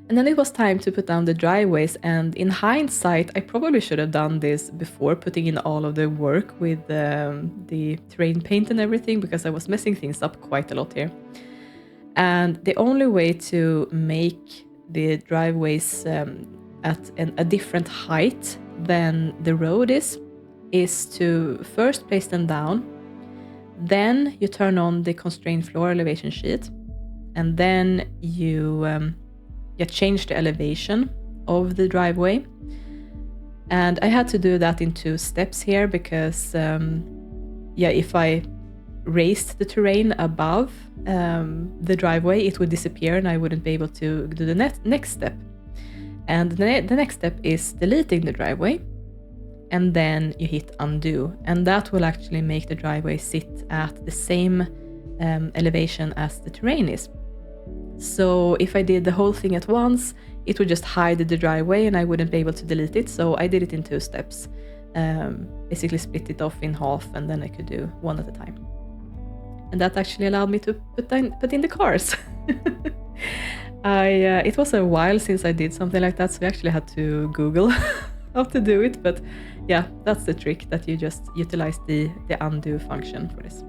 And then it was time to put down the driveways, and in hindsight, I probably should have done this before putting in all of the work with the terrain paint and everything, because I was messing things up quite a lot here. And the only way to make the driveways at a different height than the road is to first place them down, then you turn on the constrained floor elevation sheet, and then you change the elevation of the driveway. And I had to do that in 2 steps here because if I raised the terrain above the driveway, it would disappear and I wouldn't be able to do the next step. And the next step is deleting the driveway, and then you hit undo, and that will actually make the driveway sit at the same elevation as the terrain is. So if I did the whole thing at once, it would just hide the driveway and I wouldn't be able to delete it. So I did it in 2 steps, basically split it off in half, and then I could do one at a time. And that actually allowed me to put in the cars. It was a while since I did something like that, so I actually had to Google how to do it. But that's the trick, that you just utilize the undo function for this.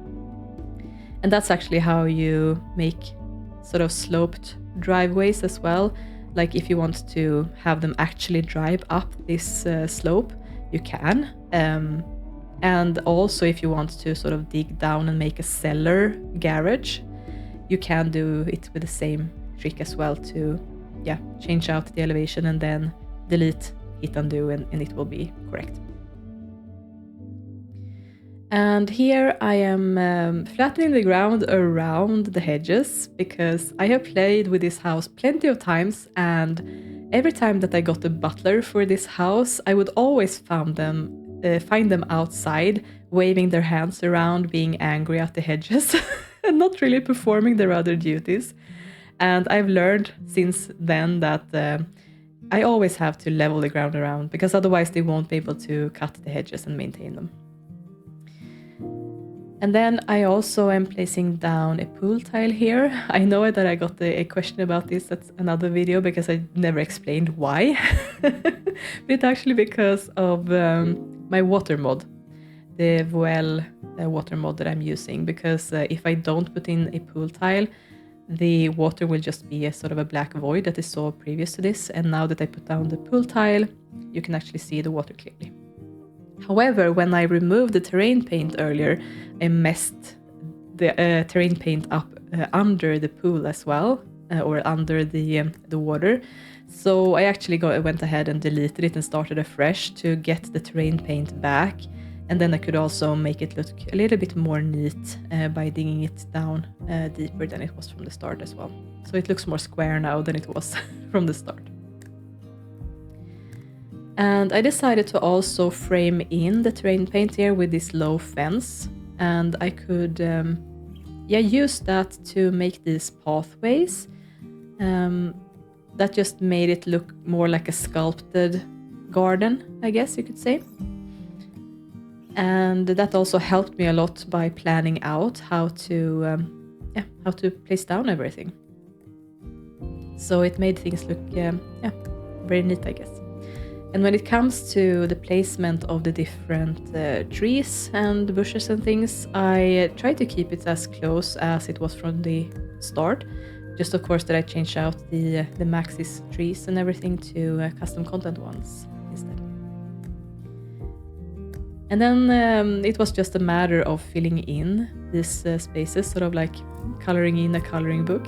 And that's actually how you make sort of sloped driveways as well. Like if you want to have them actually drive up this slope, you can. And also if you want to sort of dig down and make a cellar garage, you can do it with the same trick as well to change out the elevation and then delete, hit undo, and it will be correct. And here I am flattening the ground around the hedges because I have played with this house plenty of times, and every time that I got a butler for this house, I would always find them outside waving their hands around, being angry at the hedges and not really performing their other duties. And I've learned since then that I always have to level the ground around, because otherwise they won't be able to cut the hedges and maintain them. And then I also am placing down a pool tile here. I know that I got a question about this at another video because I never explained why. But it's actually because of my water mod, the Voel water mod that I'm using. Because if I don't put in a pool tile, the water will just be a sort of a black void that is so previous to this. And now that I put down the pool tile, you can actually see the water clearly. However, when I removed the terrain paint earlier, I messed the terrain paint up under the pool as well, or under the water. So I actually went ahead and deleted it and started afresh to get the terrain paint back. And then I could also make it look a little bit more neat by digging it down deeper than it was from the start as well. So it looks more square now than it was from the start. And I decided to also frame in the terrain paint here with this low fence. And I could use that to make these pathways. That just made it look more like a sculpted garden, I guess you could say. And that also helped me a lot by planning out how to place down everything. So it made things look very neat, I guess. And when it comes to the placement of the different trees and bushes and things, I try to keep it as close as it was from the start. Just of course that I changed out the Maxis trees and everything to custom content ones instead. And then it was just a matter of filling in these spaces, sort of like coloring in a coloring book.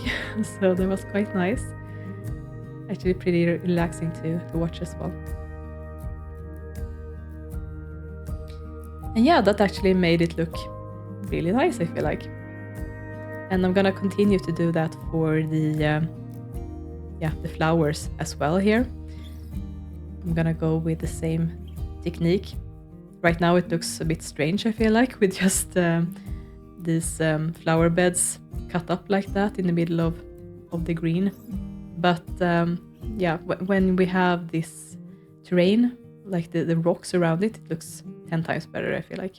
So that was quite nice. Actually pretty relaxing to watch as well. And yeah, that actually made it look really nice, I feel like. And I'm gonna continue to do that for the flowers as well here. I'm gonna go with the same technique. Right now it looks a bit strange, I feel like, with just these flower beds cut up like that in the middle of the green. But when we have this terrain, like the rocks around it, it looks 10 times better, I feel like.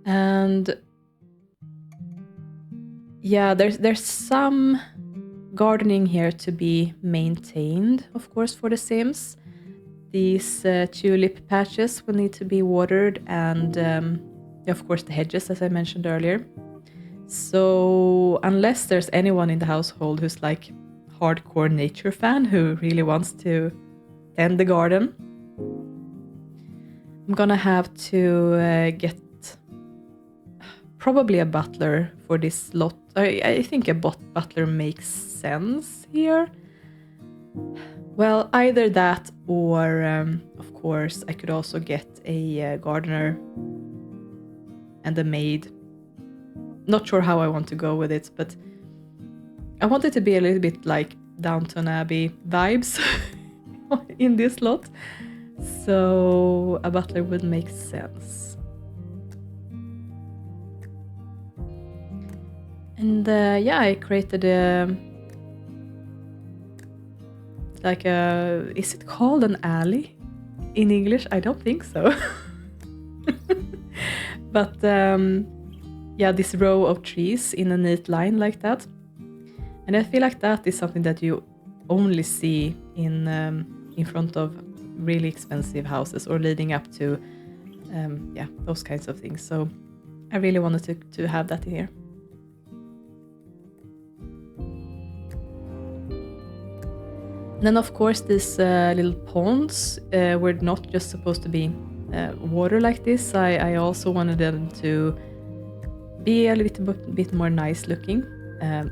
And yeah, there's some gardening here to be maintained, of course, for the Sims. These tulip patches will need to be watered, and of course the hedges, as I mentioned earlier. So unless there's anyone in the household who's like hardcore nature fan who really wants to tend the garden, I'm gonna have to get probably a butler for this lot. I think a butler makes sense here. Well, either that or, of course, I could also get a gardener and a maid. Not sure how I want to go with it, but I want it to be a little bit like Downton Abbey vibes in this lot. So a butler would make sense. And I created is it called an alley in English? I don't think so. But this row of trees in a neat line like that. And I feel like that is something that you only see in front of really expensive houses or leading up to those kinds of things. So I really wanted to have that in here. And then of course these little ponds were not just supposed to be water like this. I also wanted them to be a little bit more nice looking. I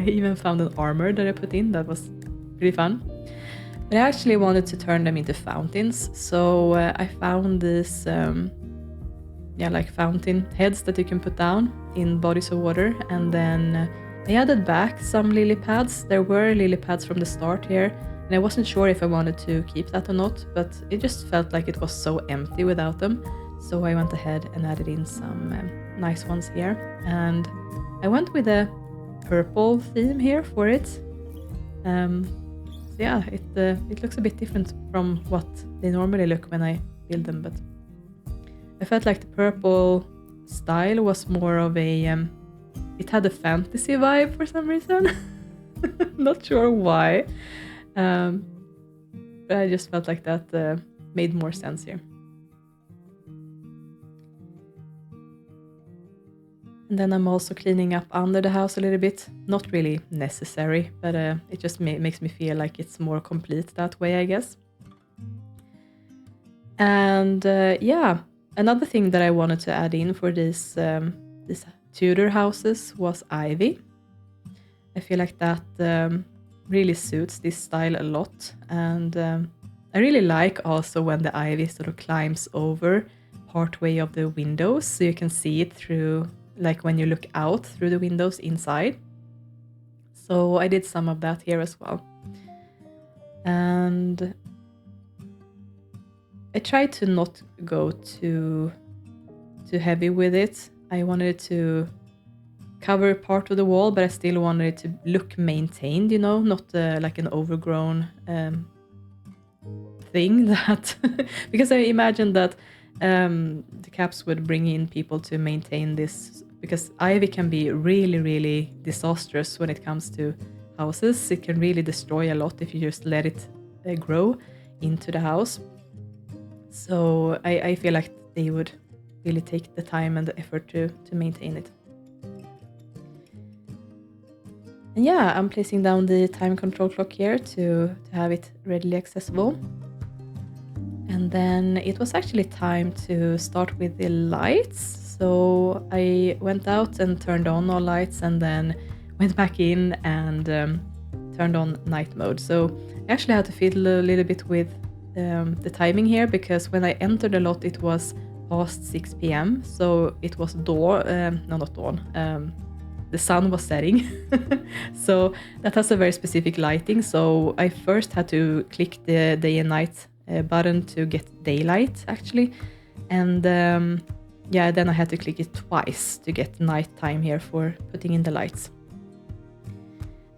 even found an armor that I put in that was pretty fun. But I actually wanted to turn them into fountains. So I found this like fountain heads that you can put down in bodies of water, and then I added back some lily pads. There were lily pads from the start here, and I wasn't sure if I wanted to keep that or not, but it just felt like it was so empty without them. So I went ahead and added in some nice ones here. And I went with a purple theme here for it. It looks a bit different from what they normally look when I build them, but I felt like the purple style was more of a it had a fantasy vibe for some reason. Not sure why. But I just felt like that made more sense here. And then I'm also cleaning up under the house a little bit. Not really necessary, but it just makes me feel like it's more complete that way, I guess. And yeah, another thing that I wanted to add in for these Tudor houses was ivy. I feel like that really suits this style a lot. And I really like also when the ivy sort of climbs over part way of the windows, so you can see it through, like when you look out through the windows inside. So I did some of that here as well. And I tried to not go too heavy with it. I wanted to cover part of the wall, but I still wanted it to look maintained, you know, not like an overgrown thing that because I imagined that the Capps would bring in people to maintain this, because ivy can be really, really disastrous when it comes to houses. It can really destroy a lot if you just let it grow into the house. So I feel like they would really take the time and the effort to maintain it. And yeah, I'm placing down the time control clock here to have it readily accessible. And then it was actually time to start with the lights. So I went out and turned on all lights, and then went back in and turned on night mode. So I actually had to fiddle a little bit with the timing here, because when I entered the lot it was past 6 p.m. So it was dawn, no, not dawn, the sun was setting. So that has a very specific lighting. So I first had to click the day and night button to get daylight actually. And yeah, then I had to click it twice to get nighttime here for putting in the lights.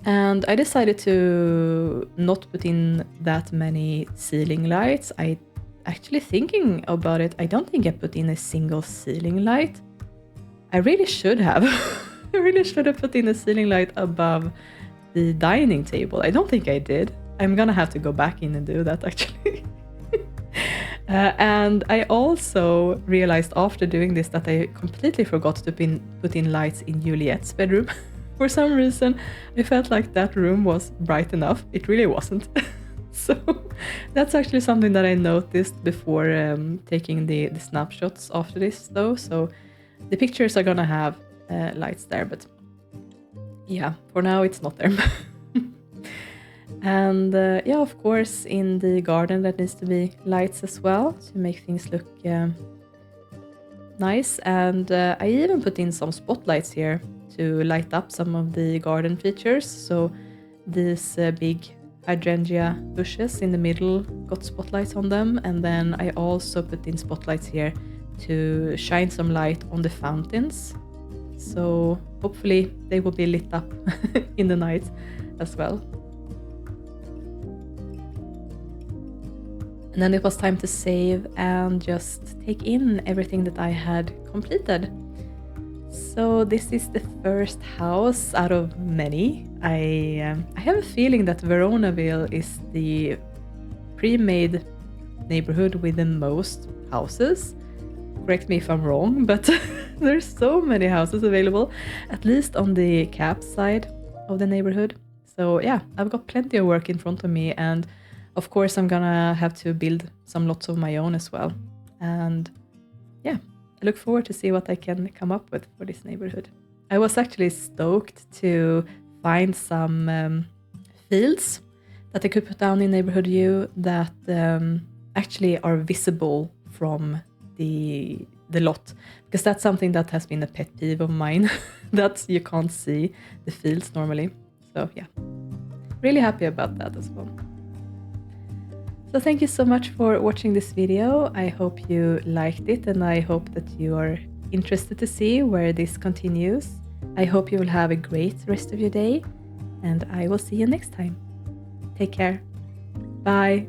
And I decided to not put in that many ceiling lights. I actually, thinking about it, I don't think I put in a single ceiling light. I really should have. I really should have put in a ceiling light above the dining table. I don't think I did. I'm gonna have to go back in and do that actually. And I also realized after doing this that I completely forgot to put in lights in Juliette's bedroom. For some reason, I felt like that room was bright enough. It really wasn't. So that's actually something that I noticed before taking the snapshots after this though. So the pictures are gonna have lights there, but yeah, for now it's not there. And yeah, of course, in the garden there needs to be lights as well to make things look nice. And I even put in some spotlights here to light up some of the garden features. So these big hydrangea bushes in the middle got spotlights on them, and then I also put in spotlights here to shine some light on the fountains. So hopefully they will be lit up in the night as well. And then it was time to save and just take in everything that I had completed. So this is the first house out of many. I have a feeling that Veronaville is the pre-made neighborhood with the most houses. Correct me if I'm wrong, but there's so many houses available, at least on the Capp side of the neighborhood. So yeah, I've got plenty of work in front of me, and of course I'm gonna have to build some lots of my own as well. And yeah, I look forward to see what I can come up with for this neighborhood. I was actually stoked to find some fields that I could put down in neighborhood view that actually are visible from the lot, because that's something that has been a pet peeve of mine, that you can't see the fields normally. So yeah, really happy about that as well. So thank you so much for watching this video. I hope you liked it, and I hope that you are interested to see where this continues. I hope you will have a great rest of your day, and I will see you next time. Take care. Bye.